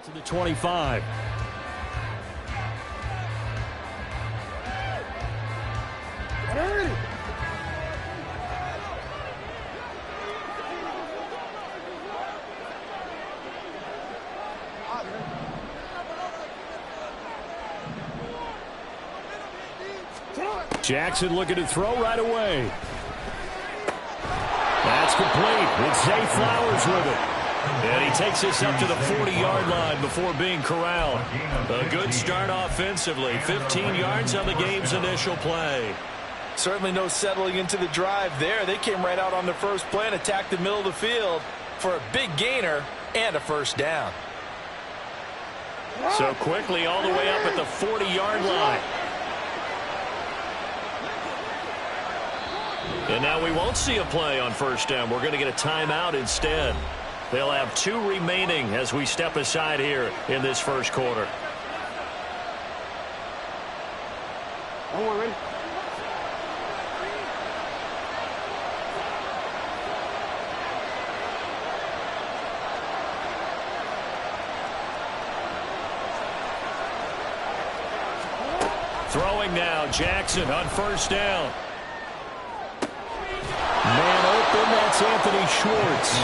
To the 25. Jackson looking to throw right away. That's complete. It's Zay Flowers with it. And he takes this up to the 40-yard line before being corralled. A good start offensively. 15 yards on the game's initial play. Certainly no settling into the drive there. They came right out on the first play and attacked the middle of the field for a big gainer and a first down. So quickly all the way up at the 40-yard line. And now we won't see a play on first down. We're going to get a timeout instead. They'll have 2 remaining as we step aside here in this first quarter. Throwing now, Jackson on first down. Man open, that's Anthony Schwartz.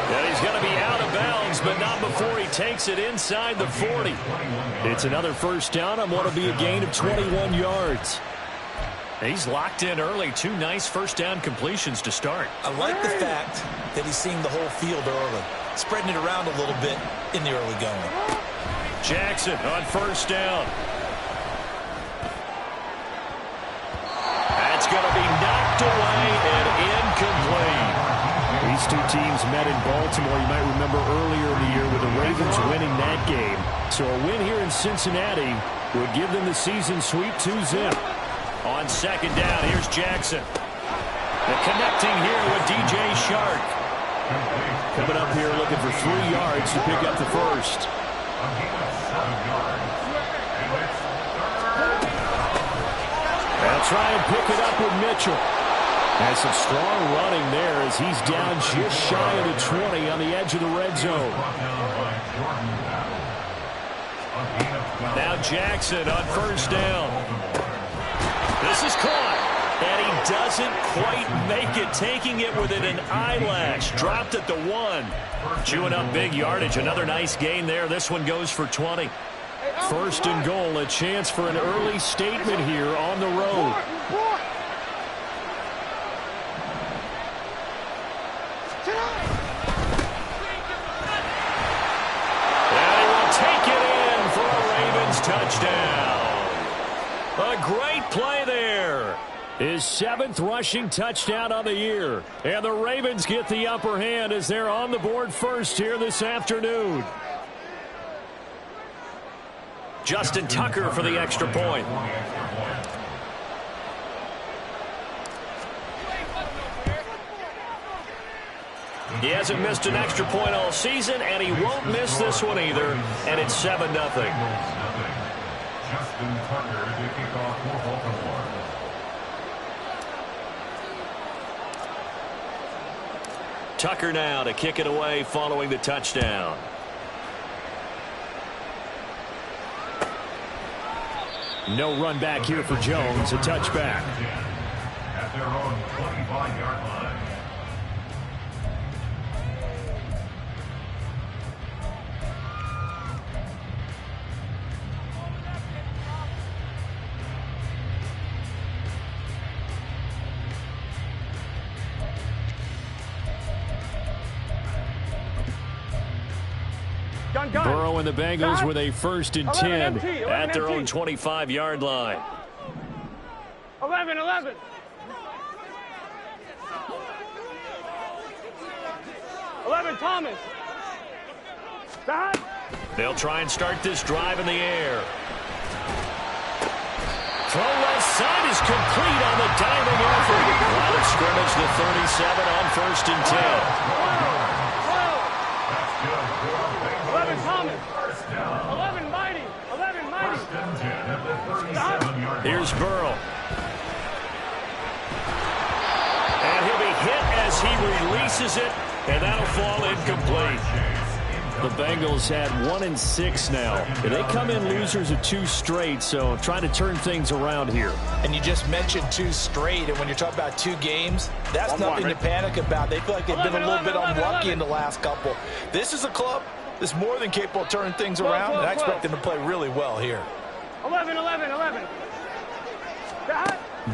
And he's going to be out of bounds, but not before he takes it inside the 40. It's another first down on what will be a gain of 21 yards. He's locked in early. 2 nice first down completions to start. I like the fact that he's seeing the whole field early, spreading it around a little bit in the early going. Jackson on first down. That's going to be knocked away and incomplete. These 2 teams met in Baltimore, you might remember earlier in the year, with the Ravens winning that game. So a win here in Cincinnati would give them the season sweep 2-zip. On second down, here's Jackson. And connecting here with DJ Shark. Coming up here looking for 3 yards to pick up the first. They'll try and pick it up with Mitchell. Has some strong running there as he's down just shy of the 20 on the edge of the red zone. Now Jackson on first down. This is caught. And he doesn't quite make it, taking it within an eyelash. Dropped at the 1. Chewing up big yardage. Another nice gain there. This one goes for 20. First and goal, a chance for an early statement here on the road. And he will take it in for a Ravens touchdown. A great play there. His 7th rushing touchdown on the year. And the Ravens get the upper hand as they're on the board first here this afternoon. Justin Tucker for the extra point. He hasn't missed an extra point all season, and he won't miss this one either. And it's 7-0. Justin Tucker to kick off for Baltimore. Tucker now to kick it away following the touchdown. No run back here for Jones. A touchback. At their own 25-yard line. Burrow and the Bengals with a 1st and 10 at their own 25-yard line. 11. 11, Thomas. They'll try and start this drive in the air. Throw left side is complete on the diving effort. Line of scrimmage, the 37 on 1st and 10. 11, Thomas. 11, Mighty. 11, Mighty. Here's Burrow. And he'll be hit as he releases it, and that'll fall incomplete. The Bengals had 1-6 now. And they come in losers of 2 straight, so trying to turn things around here. And you just mentioned 2 straight, and when you're talking about 2 games, that's nothing to panic about. They feel like they've been a little bit unlucky in the last couple. This is a club that's more than capable of turning things around, and I expect them to play really well here. 11.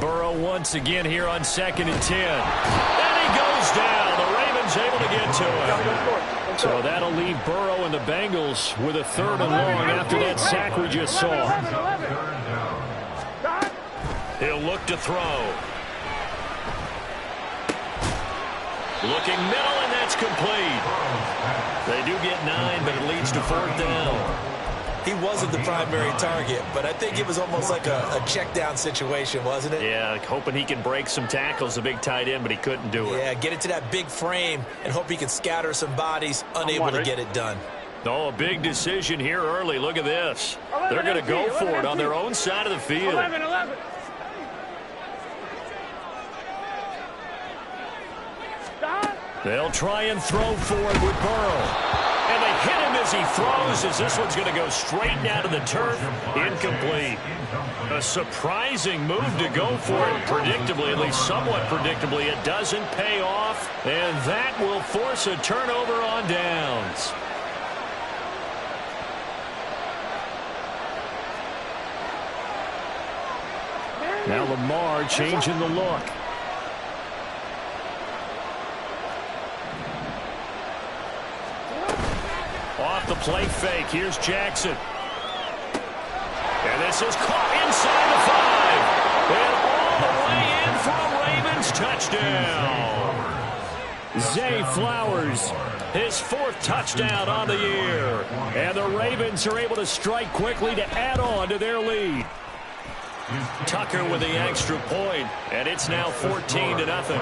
Burrow once again here on 2nd and 10. And he goes down. The Ravens able to get to him. So that'll leave Burrow and the Bengals with a 3rd and long after that sack we just saw. He'll look to throw. Looking middle, and that's complete. They do get 9, but it leads to 4th down. He wasn't the primary target, but I think it was almost like a check down situation, wasn't it? Yeah, hoping he can break some tackles, a big tight end, but he couldn't do it. Yeah, get into that big frame and hope he can scatter some bodies, unable to get it done. Oh, a big decision here early. Look at this. They're going to go for it on their own side of the field. 11. They'll try and throw for it with Burrow. And they hit him as he throws, as this one's going to go straight down to the turf. Incomplete. A surprising move to go for it predictably, at least somewhat predictably. It doesn't pay off, and that will force a turnover on downs. Now Lamar changing the look. Off the play fake. Here's Jackson. And this is caught inside the 5. And all the way in for a Ravens touchdown. Zay Flowers, his 4th touchdown on the year. And the Ravens are able to strike quickly to add on to their lead. Tucker with the extra point, and it's now 14-0.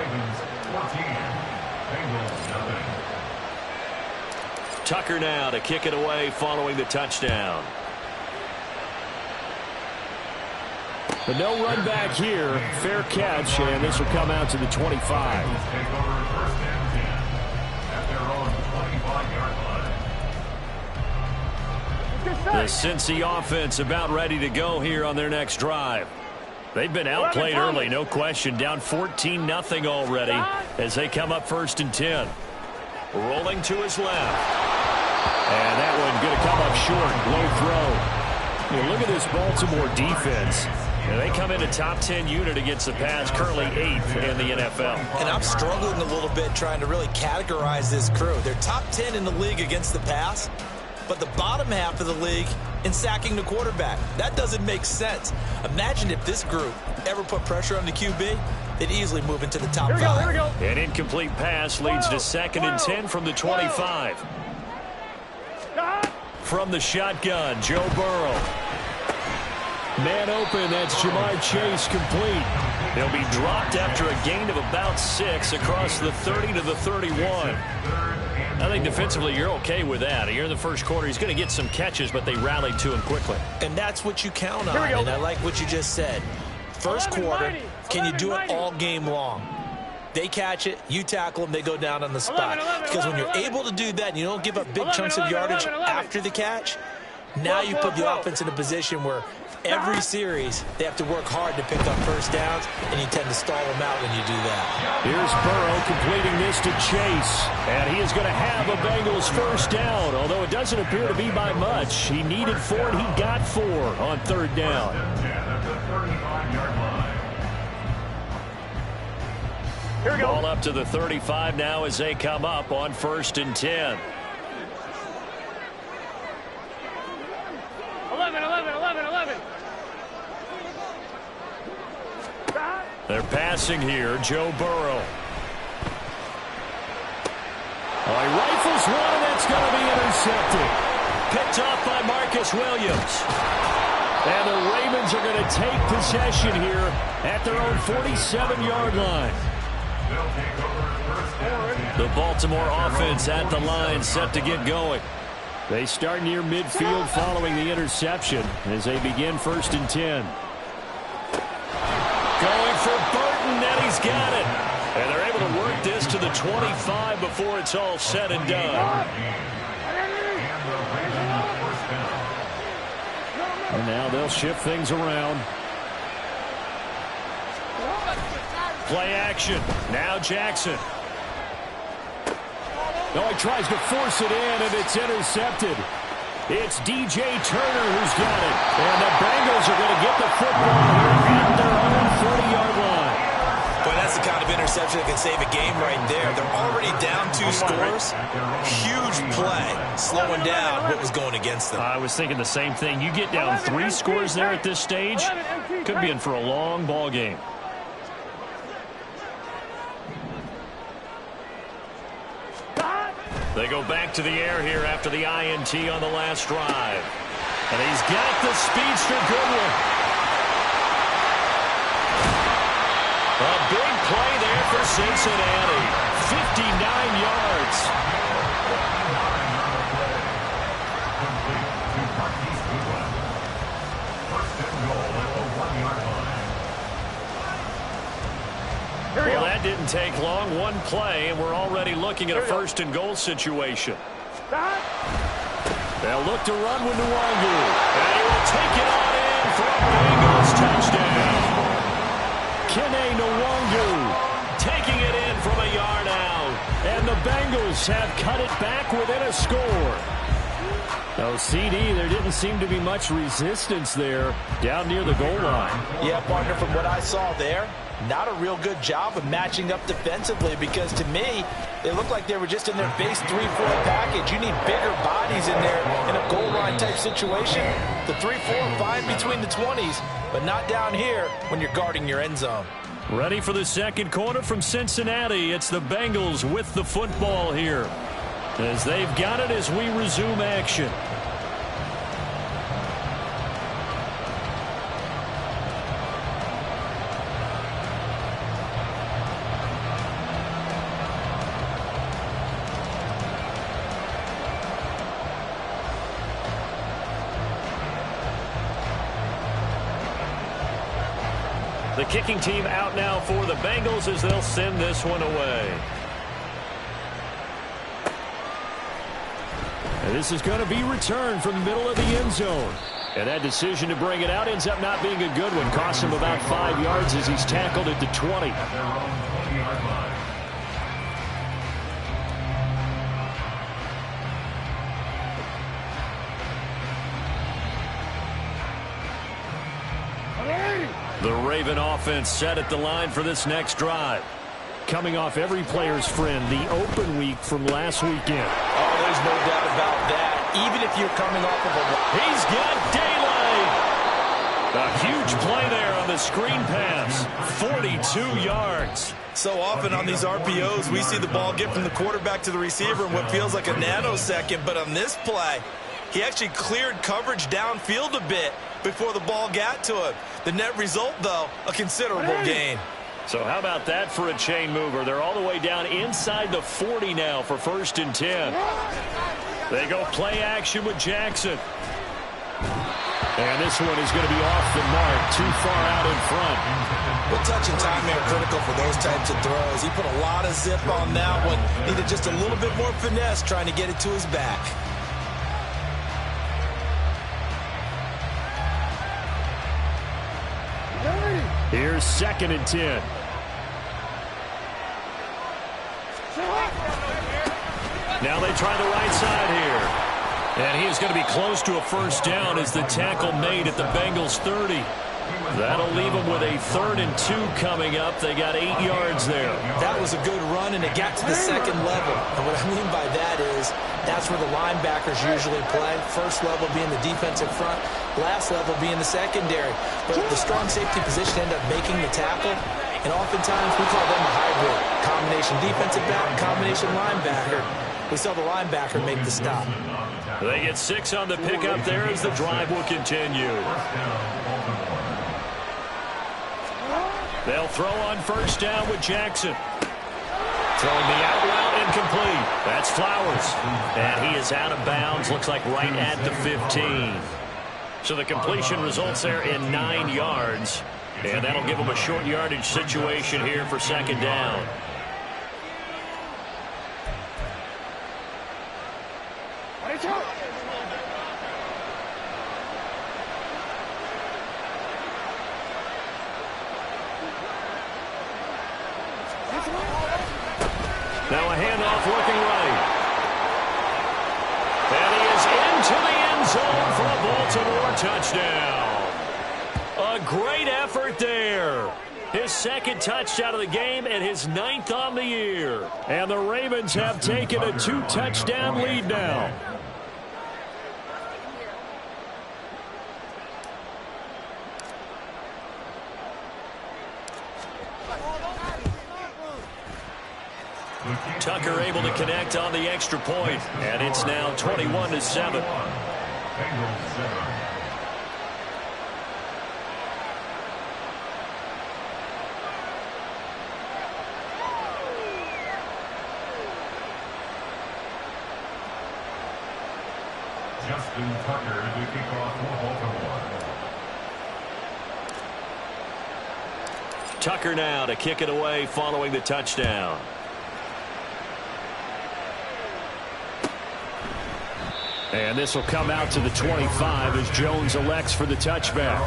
Tucker now to kick it away following the touchdown. But no run back here. Fair catch, and this will come out to the 25. The Cincy offense about ready to go here on their next drive. They've been outplayed early, no question. Down 14-0 already as they come up 1st and 10. Rolling to his left. And that one going to come up short. Low throw. Look at this Baltimore defense. And they come in a top 10 unit against the pass, currently 8th in the NFL. And I'm struggling a little bit trying to really categorize this crew. They're top 10 in the league against the pass, but the bottom half of the league in sacking the quarterback. That doesn't make sense. Imagine if this group ever put pressure on the QB, they'd easily move into the top 5. Here we go. An incomplete pass leads to 2nd and 10 from the 25. From the shotgun, Joe Burrow. Man open, that's Jamar Chase complete. He'll be dropped after a gain of about 6 across the 30 to the 31. I think defensively you're okay with that. Here in the first quarter, he's going to get some catches, but they rallied to him quickly. And that's what you count on, and I like what you just said. First quarter, can you do it all game long? They catch it, you tackle them, they go down on the spot. Because when you're able to do that and you don't give up big chunks of yardage after the catch, now you put the offense in a position where every series they have to work hard to pick up 1st downs, and you tend to stall them out when you do that. Here's Burrow completing this to Chase, and he is going to have a Bengals 1st down, although it doesn't appear to be by much. He needed 4 and he got 4 on 3rd down. Here we go. Ball up to the 35 now as they come up on 1st and 10. 11. They're passing here, Joe Burrow. Oh, he rifles one, and that's going to be intercepted. Picked off by Marcus Williams. And the Ravens are going to take possession here at their own 47-yard line. The Baltimore offense at the line, set to get going. They start near midfield following the interception as they begin 1st and 10. Going for Burton, and he's got it. And they're able to work this to the 25 before it's all said and done. And now they'll shift things around. Play action. Now Jackson. No, he tries to force it in, and it's intercepted. It's DJ Turner who's got it. And the Bengals are going to get the football here at their own 40-yard line. Boy, that's the kind of interception that can save a game right there. They're already down 2 scores. Huge play, slowing down what was going against them. I was thinking the same thing. You get down 3 scores there at this stage, could be in for a long ball game. They go back to the air here after the INT on the last drive. And he's got the speedster Goodwin. A big play there for Cincinnati. 59 yards. Well, that didn't take long. 1 play, and we're already looking at a 1st and goal situation. They'll look to run with Nwangu. And he will take it on in for a Bengals touchdown. Kene Nwangu taking it in from a yard out. And the Bengals have cut it back within a score. Oh, CD, there didn't seem to be much resistance there down near the goal line. Yeah, partner, from what I saw there, not a real good job of matching up defensively, because to me, they looked like they were just in their base 3-4 package. You need bigger bodies in there in a goal line type situation. The 3-4 fine between the 20s, but not down here when you're guarding your end zone. Ready for the second quarter from Cincinnati. It's the Bengals with the football here, as they've got it as we resume action. The kicking team out now for the Bengals as they'll send this one away. And this is going to be returned from the middle of the end zone. And that decision to bring it out ends up not being a good one. Costs him about 5 yards as he's tackled at the 20. The Raven offense set at the line for this next drive. Coming off every player's friend, the open week from last weekend. Oh, there's no doubt about that. Even if you're coming off of a... He's got daylight! A huge play there on the screen pass. 42 yards. So often on these RPOs, we see the ball get from the quarterback to the receiver in what feels like a nanosecond. But on this play, he actually cleared coverage downfield a bit before the ball got to him. The net result, though, a considerable gain. So how about that for a chain mover? They're all the way down inside the 40 now for 1st and 10. They go play action with Jackson. And this one is going to be off the mark, too far out in front. Well, touch and timing are critical for those types of throws. He put a lot of zip on that one. Needed just a little bit more finesse trying to get it to his back. Here's 2nd and 10. Now they try the right side here. And he is going to be close to a 1st down as the tackle made at the Bengals 30. That'll leave them with a 3rd and 2 coming up. They got 8 yards there. That was a good run, and it got to the 2nd level. And what I mean by that is that's where the linebackers usually play. 1st level being the defensive front, last level being the secondary. But the strong safety position ended up making the tackle. And oftentimes we call them a hybrid. Combination defensive back, combination linebacker. We saw the linebacker make the stop. They get 6 on the pickup there as the drive will continue. They'll throw on 1st down with Jackson. Throwing the out route incomplete. That's Flowers. And he is out of bounds. Looks like right at the 15. So the completion results there in 9 yards. And that'll give them a short yardage situation here for 2nd down. Now a handoff looking right. And he is into the end zone for a Baltimore touchdown. A great effort there. His second touchdown of the game and his 9th on the year. And the Ravens have taken a 2-touchdown lead now. Tucker able to connect on the extra point, and it's now 21-7. Justin Tucker to kick off for Baltimore. Tucker now to kick it away following the touchdown. And this will come out to the 25 as Jones elects for the touchback.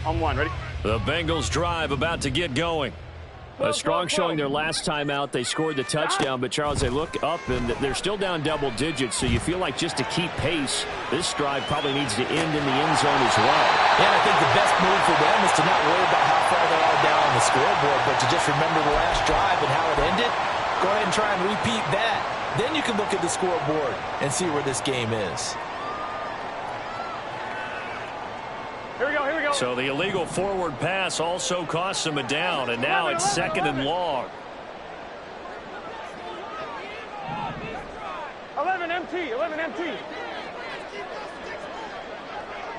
On one, ready? The Bengals drive about to get going. A strong showing their last time out. They scored the touchdown, but Charles, they look up and they're still down double digits, so you feel like just to keep pace, this drive probably needs to end in the end zone as well. Yeah, I think the best move for them is to not worry about how far they are down on the scoreboard, but to just remember the last drive and how it ended. Go ahead and try and repeat that. Then you can look at the scoreboard and see where this game is. Here we go, here we go. So the illegal forward pass also costs him a down, and now it's 2nd and long. 11 MT, 11 MT.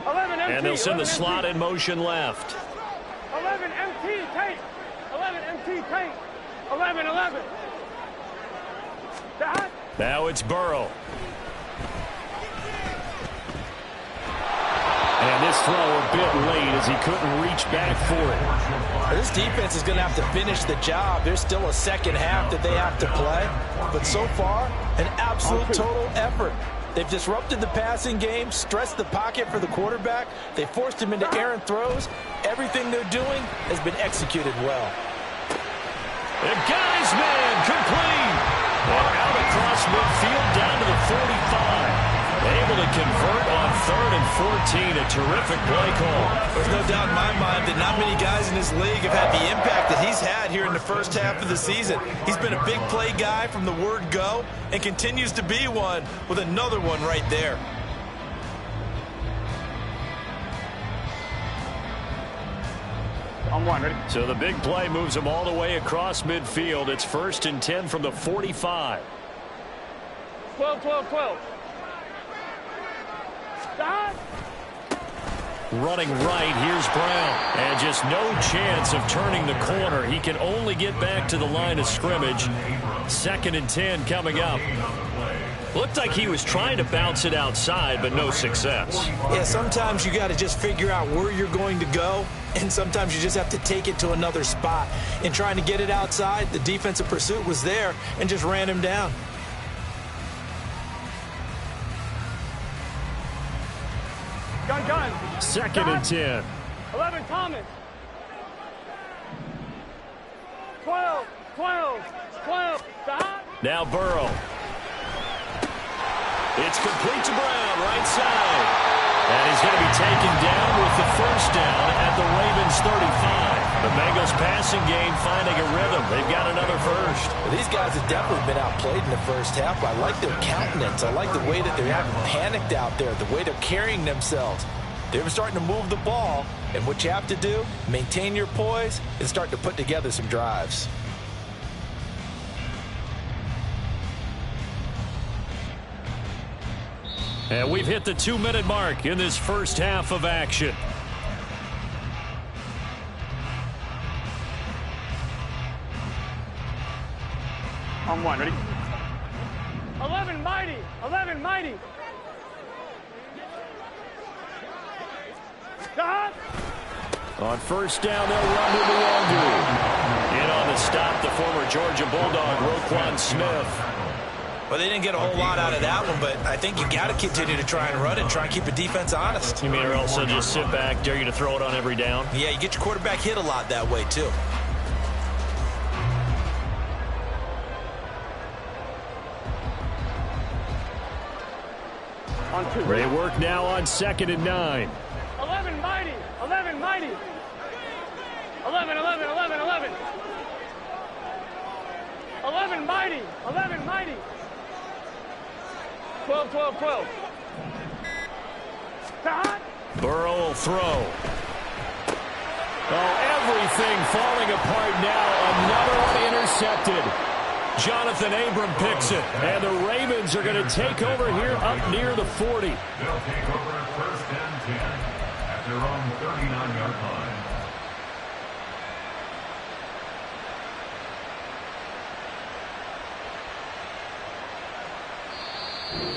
11 MT. And they'll send the slot in motion left. 11 MT, tape. 11 MT, tape. 11, 11. That. Now it's Burrow. And this throw a bit late as he couldn't reach back for it. This defense is going to have to finish the job. There's still a second half that they have to play. But so far, an absolute total effort. They've disrupted the passing game, stressed the pocket for the quarterback. They forced him into errant throws. Everything they're doing has been executed well. The guy's man complete. And out across midfield down to the 45. Able to convert on 3rd and 14. A terrific play call. There's no doubt in my mind that not many guys in this league have had the impact that he's had here in the first half of the season. He's been a big play guy from the word go and continues to be one with another one right there. On one, ready? So the big play moves him all the way across midfield. It's 1st and 10 from the 45. 12, 12, 12. Running right, here's Brown. And just no chance of turning the corner. He can only get back to the line of scrimmage. 2nd and 10 coming up. Looked like he was trying to bounce it outside, but no success. Yeah, sometimes you got to just figure out where you're going to go, and sometimes you just have to take it to another spot. In trying to get it outside, the defensive pursuit was there and just ran him down. Gun. 2nd and 10. 11, Thomas. 12, 12, 12. Now Burrow. It's complete to Brown, right side. And he's going to be taken down with the 1st down at the Ravens 35. The Bengals passing game finding a rhythm. They've got another first. Well, these guys have definitely been outplayed in the first half. I like their countenance. I like the way that they haven't panicked out there, the way they're carrying themselves. They're starting to move the ball, and what you have to do, maintain your poise and start to put together some drives. And we've hit the 2-minute mark in this first half of action. On one, ready? 11 mighty. 11 mighty. Stop. On first down, they'll run to Luongo. In on the stop, the former Georgia Bulldog, Roquan Smith. Well, they didn't get a whole lot out of that one, but I think you got to continue to try and run and try and keep the defense honest. You mean, or else they'll just sit back, dare you to throw it on every down? Yeah, you get your quarterback hit a lot that way, too. They work now on 2nd and 9. 11 mighty. 11 mighty. 11, 11, 11, 11. 11 mighty. 11 mighty. 12, 12, 12. Stop. Burrow will throw. Oh, everything falling apart now. Another one intercepted. Jonathan Abram picks it. And the Ravens are going to take over here up near the 40. They'll take over at 1st and 10 at their own 39-yard line.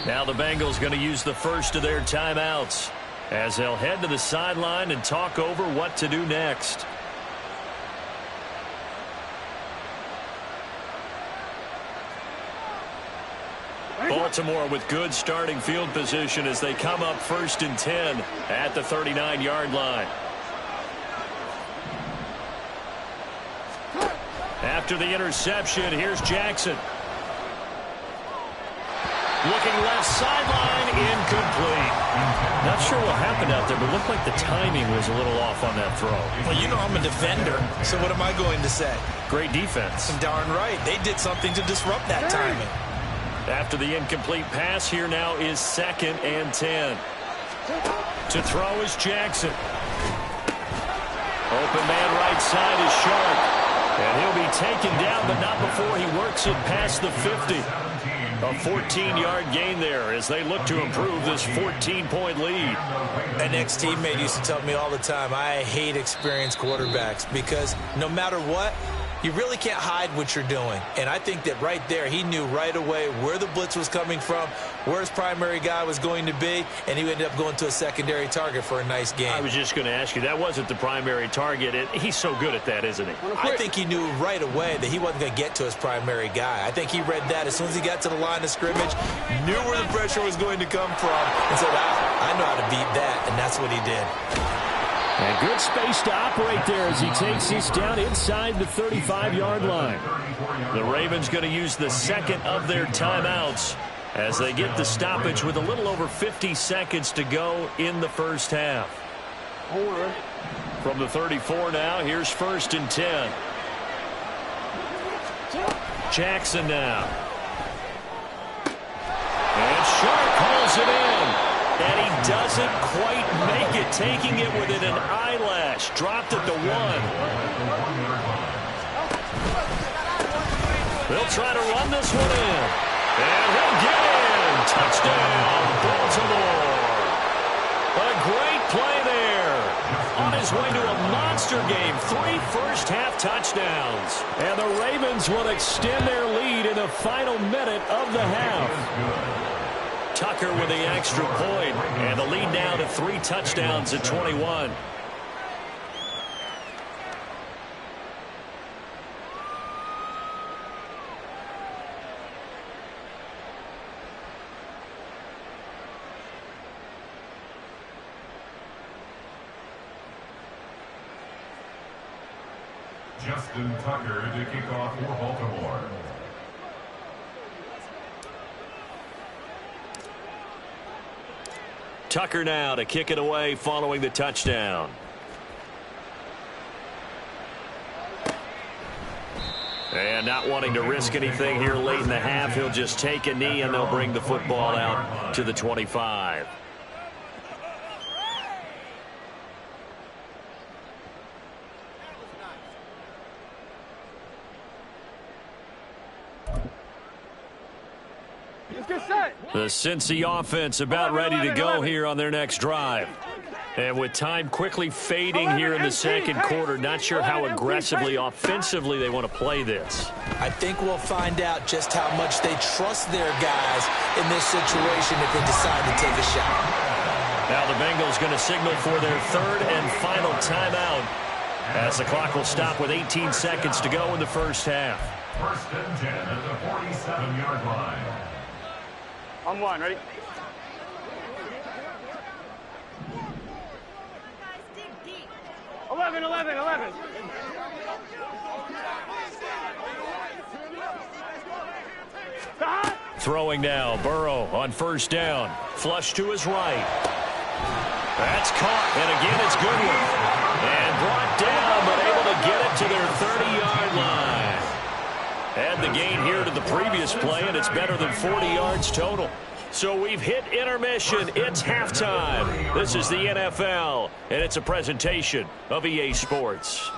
Now the Bengals going to use the first of their timeouts as they'll head to the sideline and talk over what to do next. Baltimore with good starting field position as they come up 1st and 10 at the 39-yard line. After the interception, here's Jackson. Looking left sideline, incomplete. Not sure what happened out there, but it looked like the timing was a little off on that throw. Well, you know I'm a defender, so what am I going to say? Great defense. Darn right. They did something to disrupt that timing. After the incomplete pass, here now is 2nd and 10. To throw is Jackson. Open man right side is Sharp. And he'll be taken down, but not before he works it past the 50. A 14-yard gain there as they look to improve this 14-point lead. An ex-teammate used to tell me all the time, I hate experienced quarterbacks because no matter what, you really can't hide what you're doing. And I think that right there, he knew right away where the blitz was coming from, where his primary guy was going to be, and he ended up going to a secondary target for a nice game. I was just going to ask you, that wasn't the primary target. He's so good at that, isn't he? I think he knew right away that he wasn't going to get to his primary guy. I think he read that as soon as he got to the line of scrimmage, knew where the pressure was going to come from, and said, I know how to beat that, and that's what he did. And good space to operate there as he takes this down inside the 35-yard line. The Ravens going to use the 2nd of their timeouts as they get the stoppage with a little over 50 seconds to go in the first half. From the 34 now, here's 1st and 10. Jackson now. And Sharp pulls it in. And he doesn't quite make it, taking it within an eyelash. Dropped it to 1. They'll try to run this one in. And he'll get in. Touchdown, Baltimore. A great play there. On his way to a monster game. 3 first-half touchdowns. And the Ravens will extend their lead in the final minute of the half. Tucker with the extra point, and the lead now to 3 touchdowns at 21. Justin Tucker to kick off for Baltimore. Tucker now to kick it away following the touchdown. And not wanting to risk anything here late in the half, he'll just take a knee and they'll bring the football out to the 25. The Cincy offense about ready to go here on their next drive. And with time quickly fading here in the second quarter, not sure how aggressively, offensively they want to play this. I think we'll find out just how much they trust their guys in this situation if they decide to take a shot. Now the Bengals going to signal for their third and final timeout as the clock will stop with 18 seconds to go in the first half. First and 10 at the 47-yard line. On one, ready? 11, 11, 11. Throwing now, Burrow on first down. Flush to his right. That's caught, and again it's Goodwin. And brought down, but able to get it to their 30-yard line. Add the gain here to the previous play, and it's better than 40 yards total. So we've hit intermission. It's halftime. This is the NFL, and it's a presentation of EA Sports.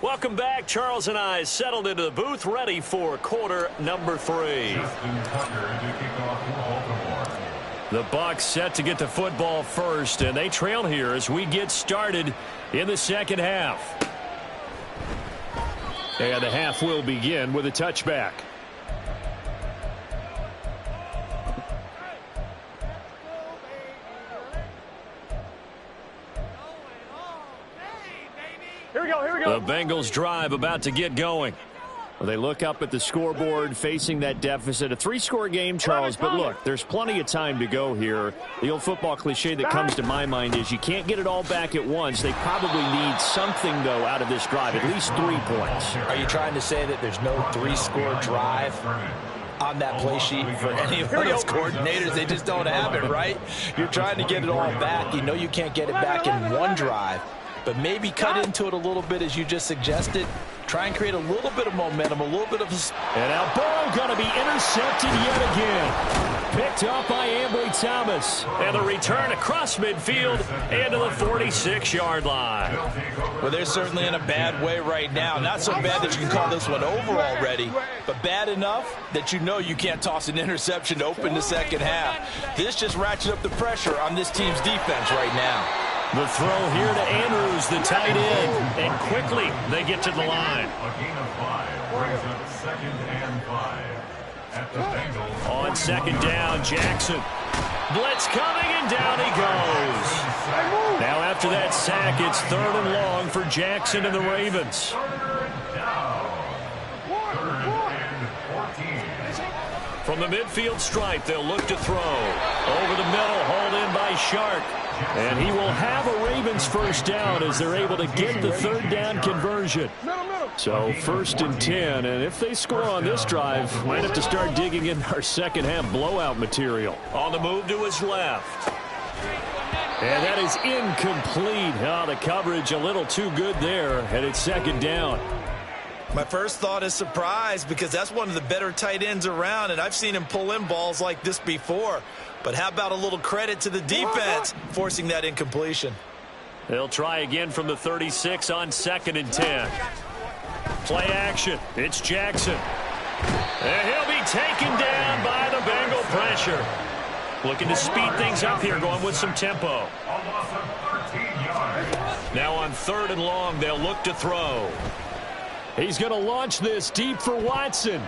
Welcome back. Charles and I settled into the booth, ready for quarter number 3. The Bucs set to get the football first, and they trail here as we get started in the second half. And the half will begin with a touchback. Here we go, here we go. The Bengals drive about to get going. Well, they look up at the scoreboard facing that deficit. A 3-score game, Charles, but look, there's plenty of time to go here. The old football cliche that comes to my mind is you can't get it all back at once. They probably need something, though, out of this drive, at least 3 points. Are you trying to say that there's no 3-score drive on that play sheet for any of those coordinators? They just don't have it, right? You're trying to get it all back. You know you can't get it back in one drive. But maybe cut into it a little bit as you just suggested. Try and create a little bit of momentum, a little bit of... And now Burrow going to be intercepted yet again. Picked up by Ambry Thomas. And the return across midfield and to the 46-yard line. Well, they're certainly in a bad way right now. Not so bad that you can call this one over already, but bad enough that you know you can't toss an interception to open the second half. This just ratchets up the pressure on this team's defense right now. The throw here to Andrews, the tight end. And quickly, they get to the line. A gain of 5 brings up 2nd and 5 at the Bengals. On second down, Jackson. Blitz coming, and down he goes. Now after that sack, it's 3rd and long for Jackson and the Ravens. 3rd down. 3rd and 14. From the midfield stripe, they'll look to throw. Over the middle, hauled in by Shark. And he will have a Ravens first down as they're able to get the 3rd down conversion. So 1st and 10, and if they score on this drive, might have to start digging in our second half blowout material. On the move to his left. And that is incomplete. Oh, the coverage a little too good there, and it's 2nd down. My first thought is surprise, because that's one of the better tight ends around, and I've seen him pull in balls like this before. But how about a little credit to the defense forcing that incompletion? They'll try again from the 36 on 2nd and 10. Play action. It's Jackson. And he'll be taken down by the Bengal pressure. Looking to speed things up here, going with some tempo. Now on 3rd and long, they'll look to throw. He's going to launch this deep for Watson.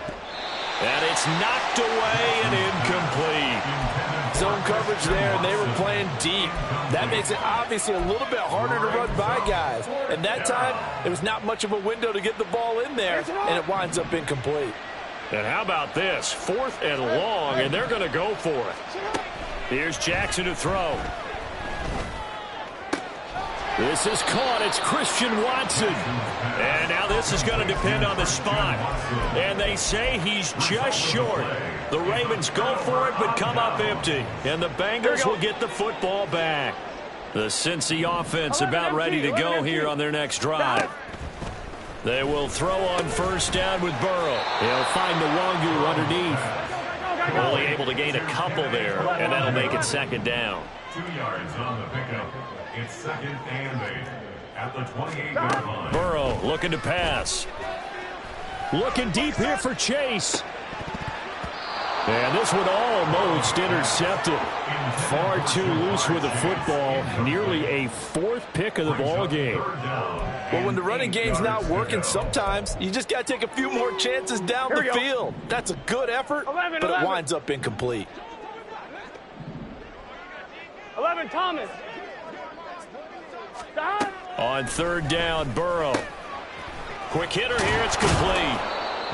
And it's knocked away and incomplete. Zone coverage there, and they were playing deep. That makes it obviously a little bit harder to run by guys. And that time, there was not much of a window to get the ball in there, and it winds up incomplete. And how about this? 4th and long, and they're going to go for it. Here's Jackson to throw. This is caught. It's Christian Watson. And now this is going to depend on the spot. And they say he's just short. The Ravens go for it but come up empty. And the Bengals will get the football back. The Cincy offense about ready to go here on their next drive. They will throw on 1st down with Burrow. He'll find the Wangu underneath. Only able to gain a couple there, and that'll make it second down. 2 yards on the pickup. It's second and 8 at the 28-yard line. Burrow looking to pass. Looking deep here for Chase. And this one almost intercepted. Far too loose with the football. Nearly a 4th pick of the ball game. Well, when the running game's not working, sometimes you just got to take a few more chances down the field. That's a good effort, but it winds up incomplete. 11, Thomas. Stop. On 3rd down, Burrow. Quick hitter here, it's complete.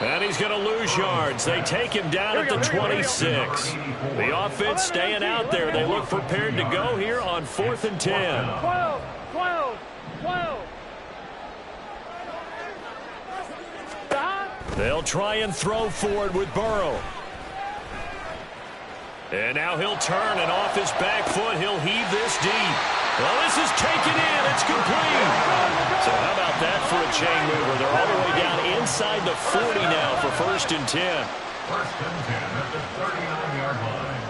And he's going to lose yards. They take him down at the 26. The offense staying out there. They look prepared to go here on 4th and 10. 12. Stop. They'll try and throw for it with Burrow. And now he'll turn, and off his back foot, he'll heave this deep. Well, this is taken in. It's complete. So how about that for a chain mover? They're all the way down inside the 40 now for 1st and 10. 1st and 10 at the 39-yard line.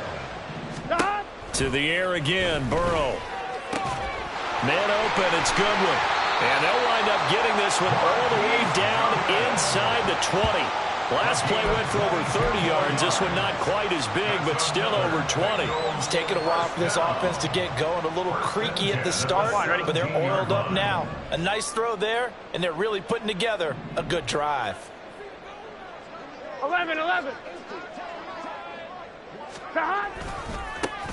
Stop. To the air again, Burrow. Man open, it's Goodwin. And they'll wind up getting this one all the way down inside the 20. Last play went for over 30 yards. This one not quite as big, but still over 20. It's taken a while for this offense to get going. A little creaky at the start, but they're oiled up now. A nice throw there, and they're really putting together a good drive. 11. Stop.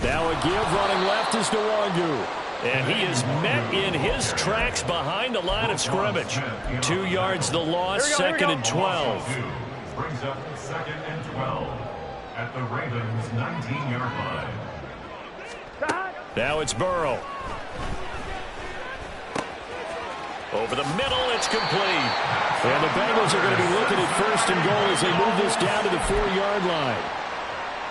Now a give running left is Nwangu. And he is met in his tracks behind the line of scrimmage. 2 yards the loss, 2nd and 12. Brings up 2nd and 12 at the Ravens' 19-yard line. Stop. Now it's Burrow. Over the middle, it's complete. And the Bengals are going to be looking at 1st and goal as they move this down to the 4-yard line.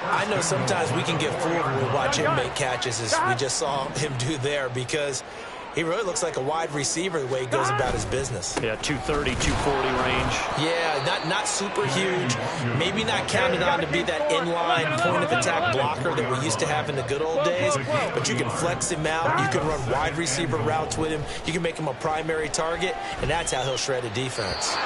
I know sometimes we can get fooled when we watch him make catches, as we just saw him do there, because he really looks like a wide receiver the way he goes about his business. Yeah, 230, 240 range. Yeah, not super huge. Maybe not counted on to be that inline point-of-attack blocker that we used to have in the good old days, but you can flex him out. You can run wide receiver routes with him. You can make him a primary target, and that's how he'll shred a defense.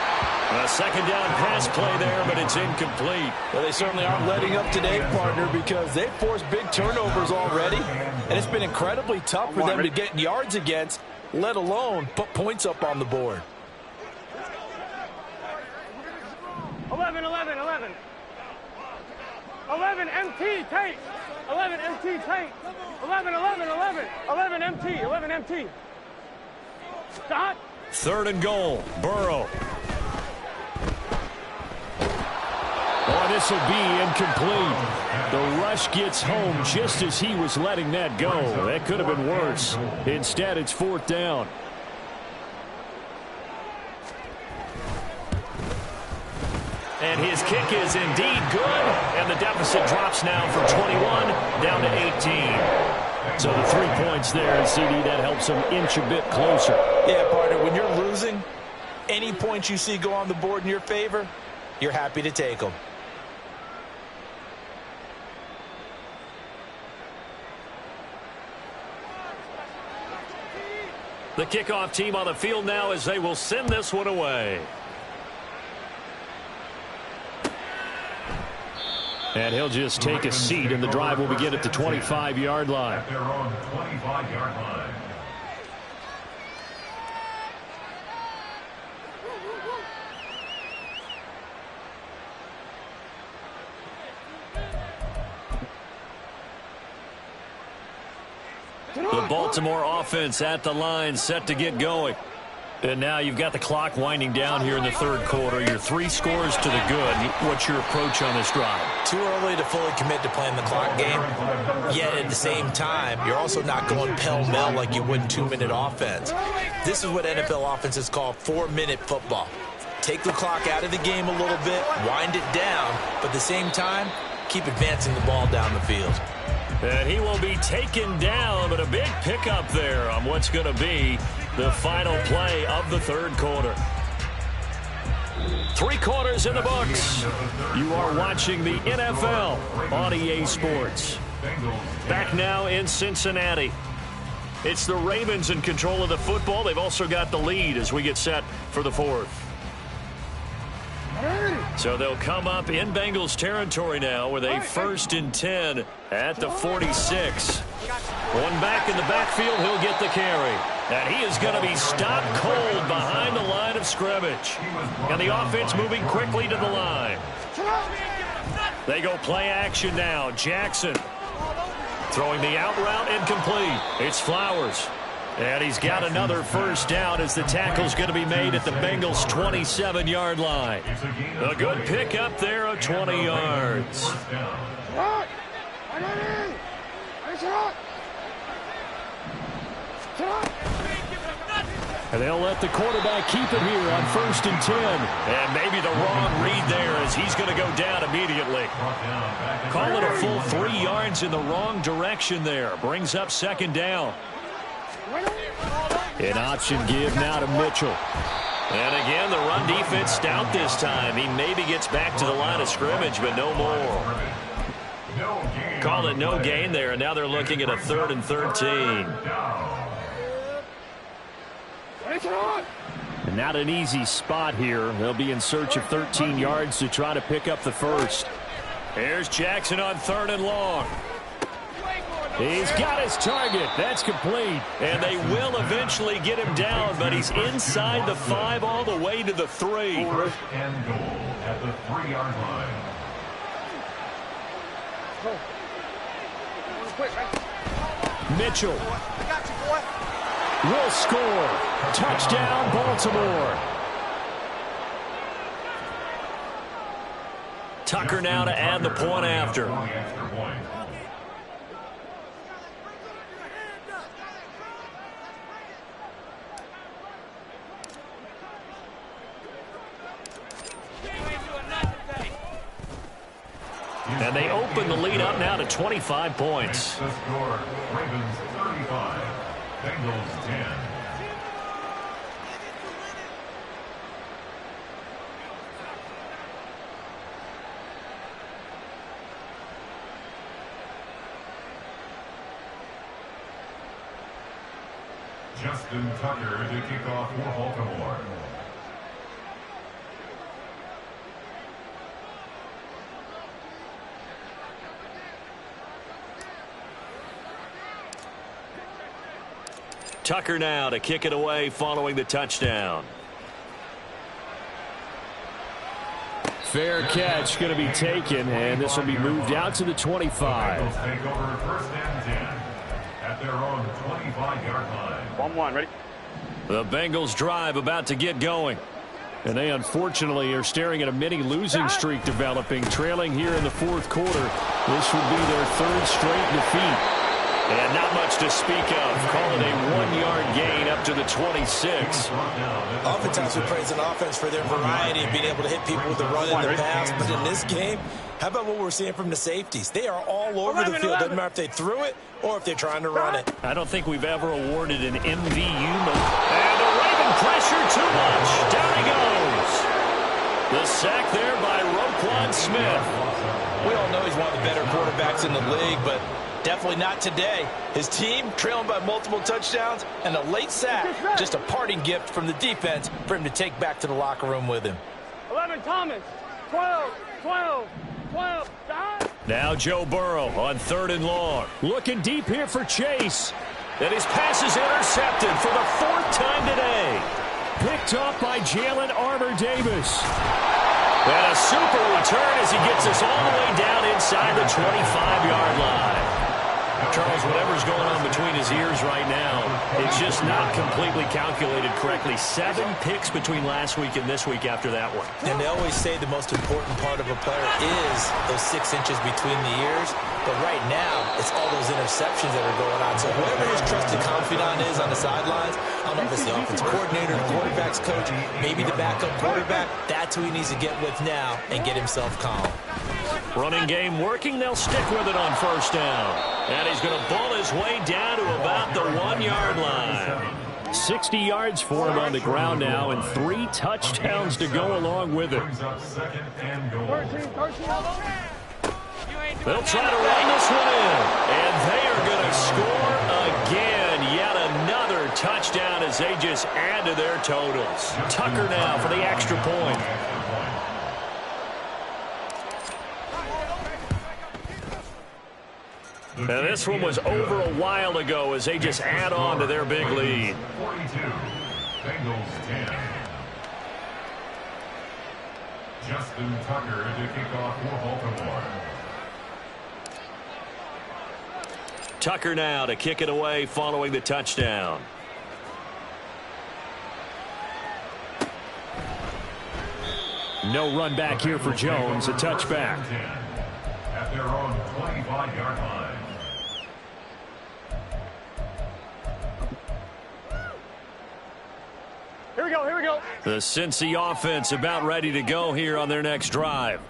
A 2nd down pass play there, but it's incomplete. Well, they certainly aren't letting up today, partner, because they've forced big turnovers already, and it's been incredibly tough for them to get yards against, let alone put points up on the board. 11. 11 MT tape. 11 MT tape. 11 MT. 11 MT. Stop. 3rd and goal, Burrow. Oh, this will be incomplete. The rush gets home just as he was letting that go. That could have been worse. Instead, it's 4th down. And his kick is indeed good. And the deficit drops now from 21 down to 18. So the 3 points there, CD, that helps him inch a bit closer. Yeah, partner, when you're losing, any points you see go on the board in your favor, you're happy to take them. The kickoff team on the field now as they will send this one away. And he'll just take a seat, and the drive will begin at the 25-yard line. At their own 25-yard line. The Baltimore offense at the line, set to get going. And now you've got the clock winding down here in the 3rd quarter. Your 3 scores to the good. What's your approach on this drive? Too early to fully commit to playing the clock game. Yet at the same time, you're also not going pell-mell like you would in 2-minute offense. This is what NFL offenses call 4-minute football. Take the clock out of the game a little bit, wind it down, but at the same time, keep advancing the ball down the field. And he will be taken down, but a big pickup there on what's going to be the final play of the 3rd quarter. 3 quarters in the books. You are watching the NFL on EA Sports. Back now in Cincinnati. It's the Ravens in control of the football. They've also got the lead as we get set for the 4th. So they'll come up in Bengals territory now with a 1st and 10 at the 46. One back in the backfield, he'll get the carry. And he is going to be stopped cold behind the line of scrimmage. And the offense moving quickly to the line. They go play action now. Jackson throwing the out route incomplete. It's Flowers. And he's got another 1st down as the tackle's going to be made at the Bengals' 27-yard line. A good pickup there of 20 yards. And they'll let the quarterback keep it here on 1st and 10. And maybe the wrong read there as he's going to go down immediately. Call it a full 3 yards in the wrong direction there. Brings up 2nd down. An option give now to Mitchell. And again, the run defense stout this time. He maybe gets back to the line of scrimmage, but no more. Call it no gain there, and now they're looking at a 3rd and 13. And not an easy spot here. They'll be in search of 13 yards to try to pick up the 1st. Here's Jackson on 3rd and long. He's got his target. That's complete. And they will eventually get him down, but he's inside the 5 all the way to the 3. 4th and goal at the 3-yard line. Mitchell will score. Touchdown, Baltimore. Tucker now to add the point after. And they open the lead up now to 25 points. The score, Ravens 35, Bengals 10. Justin Tucker to kick off for Baltimore. Tucker now to kick it away following the touchdown. Fair catch going to be taken, and this will be moved out to the 25. Bengals take over 1st and 10 at their own 25-yard line. 1-1, ready? The Bengals drive about to get going. And they unfortunately are staring at a mini losing streak developing, trailing here in the 4th quarter. This would be their 3rd straight defeat. And not much to speak of. Call it a 1-yard gain up to the 26. Oftentimes we praise an offense for their variety of being able to hit people with the run and the pass. But in this game, how about what we're seeing from the safeties? They are all over the field. Doesn't matter if they threw it or if they're trying to run it. I don't think we've ever awarded an MVU. And the Raven pressure too much. Down he goes. The sack there by Roquan Smith. We all know he's one of the better quarterbacks in the league, but definitely not today. His team trailing by multiple touchdowns and a late sack. Just a parting gift from the defense for him to take back to the locker room with him. 11, Thomas. 12, 12, 12. Now Joe Burrow on 3rd and long. Looking deep here for Chase. And his pass is intercepted for the 4th time today. Picked up by Jalen Armour-Davis. And a super return as he gets us all the way down inside the 25-yard line. Charles, whatever's going on between his ears right now, it's just not completely calculated correctly. 7 picks between last week and this week after that one. And they always say the most important part of a player is those 6 inches between the ears. But right now, it's all those interceptions that are going on. So whoever his trusted confidant is on the sidelines, I don't know if it's the offensive coordinator, the quarterback's coach, maybe the backup quarterback, that's who he needs to get with now and get himself calm. Running game working. They'll stick with it on 1st down. And he's going to ball his way down to about the 1-yard line. 60 yards for him on the ground now, and 3 touchdowns to go along with it. They'll try to run this one in, and they are going to score again. Yet another touchdown as they just add to their totals. Tucker now for the extra point. And this one was over a while ago as they just add on to their big lead. 42, Bengals 10. Justin Tucker to kick off for Baltimore. Tucker now to kick it away following the touchdown. No run back here for Jones. A touchback. At their own 25-yard line. Here we go, here we go. The Cincy offense about ready to go here on their next drive.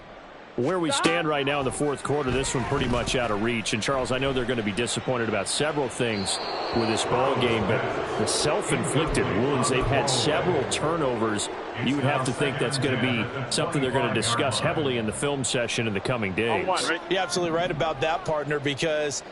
Where we stand right now in the fourth quarter, this one pretty much out of reach. And, Charles, I know they're going to be disappointed about several things with this ball game, but the self-inflicted wounds, they've had several turnovers. You would have to think that's going to be something they're going to discuss heavily in the film session in the coming days. You're absolutely right about that, partner, because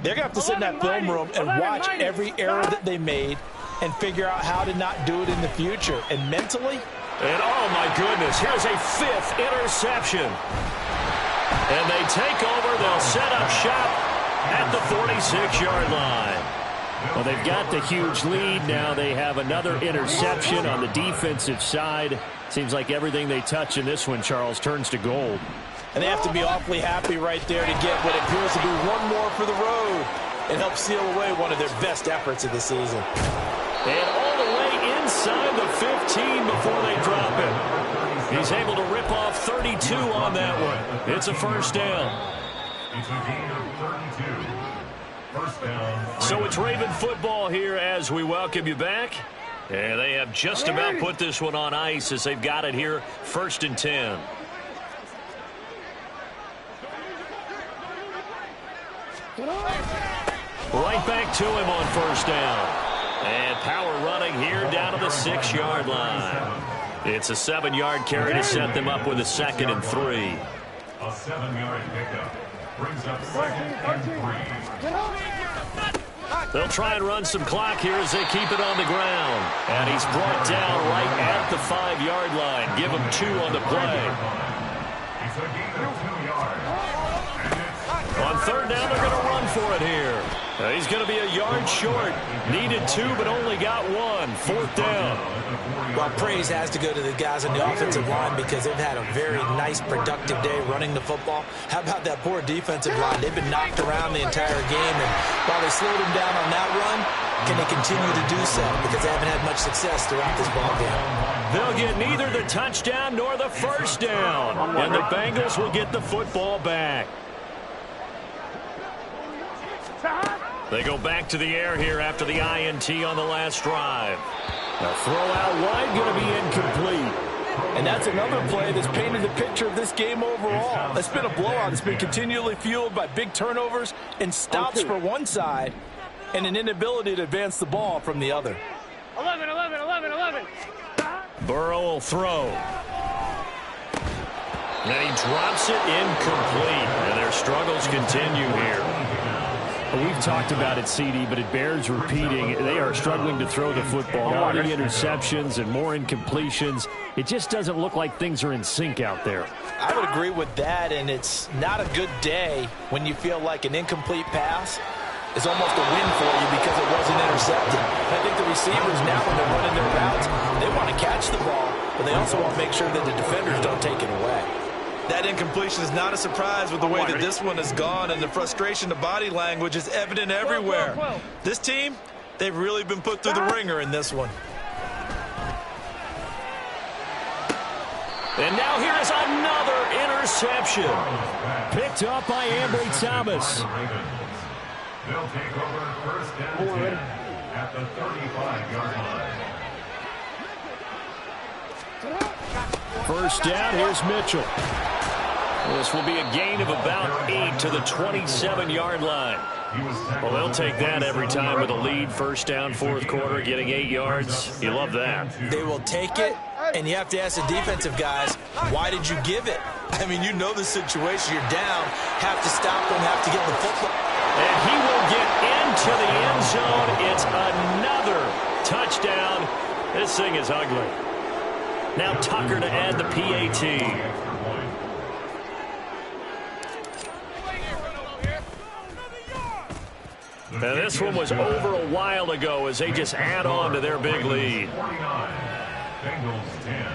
they're going to have to sit in that film room and watch every error that they made and figure out how to not do it in the future. And mentally, and oh my goodness, here's a 5th interception. And they take over, they'll set up shop at the 46-yard line. Well, they've got the huge lead now. They have another interception on the defensive side. Seems like everything they touch in this one, Charles, turns to gold. And they have to be awfully happy right there to get what appears to be one more for the road and help seal away one of their best efforts of the season. And all the way inside the 15 before they drop it. He's able to rip off 32 on that one. It's a first down. It's a gain of 32. First down. So it's Raven football here as we welcome you back. And they have just about put this one on ice as they've got it here, 1st and 10. Right back to him on first down. And power running here down to the 6-yard line. It's a 7-yard carry to set them up with a 2nd and 3. A 7-yard pickup brings up 2nd and 3. They'll try and run some clock here as they keep it on the ground. And he's brought down right at the 5-yard line. Give him 2 on the play. It's a gain of 2 yards. On 3rd down, they're going to run for it here. He's going to be a yard short. Needed 2, but only got 1. 4th down. Well, praise has to go to the guys on the offensive line because they've had a very nice, productive day running the football. How about that poor defensive line? They've been knocked around the entire game, and while they slowed them down on that run, can they continue to do so? Because they haven't had much success throughout this ball game. They'll get neither the touchdown nor the first down, and the Bengals will get the football back. They go back to the air here after the INT on the last drive. A throw out wide, going to be incomplete. And that's another play that's painted the picture of this game overall. It's been a blowout. It's been continually fueled by big turnovers and stops for one side and an inability to advance the ball from the other. 11, 11, 11, 11. Burrow will throw. And he drops it incomplete. And their struggles continue here. We've talked about it, CD, but it bears repeating. They are struggling to throw the football. All the interceptions and more incompletions. It just doesn't look like things are in sync out there. I would agree with that, and it's not a good day when you feel like an incomplete pass is almost a win for you because it wasn't intercepted. I think the receivers now, when they're running their routes, they want to catch the ball, but they also want to make sure that the defenders don't take it away. That incompletion is not a surprise with the way that this one has gone, and the frustration, the body language is evident everywhere. This team, they've really been put through the ringer in this one. And now here is another interception. Picked up by Ambry Thomas. They'll take over 1st and 10 at the 35-yard line. First down, here's Mitchell. This will be a gain of about 8 to the 27-yard line. Well, they'll take that every time with a lead. First down, fourth quarter, getting 8 yards. You love that. They will take it, and you have to ask the defensive guys, why did you give it? I mean, you know the situation. You're down, have to stop them, have to get the football. And he will get into the end zone. It's another touchdown. This thing is ugly. Now Tucker to add the PAT. And this one was over a while ago as they just add on to their big lead. Bengals 10.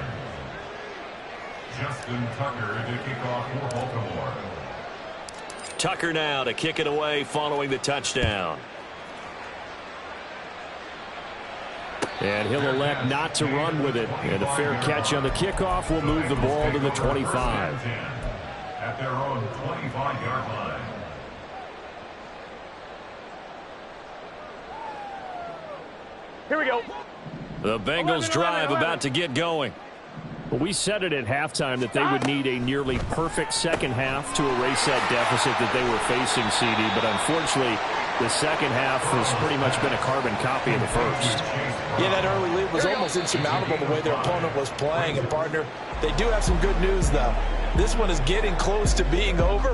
Justin Tucker to kick off for Baltimore. Tucker now to kick it away following the touchdown. And he'll elect not to run with it. And a fair catch on the kickoff will move the ball to the 25. At their own 25-yard line. Here we go. The Bengals drive about to get going. We said it at halftime that they would need a nearly perfect second half to erase that deficit that they were facing, CD. But unfortunately, the second half has pretty much been a carbon copy of the first. Yeah, that early lead was almost insurmountable the way their opponent was playing. And, partner, they do have some good news, though. This one is getting close to being over.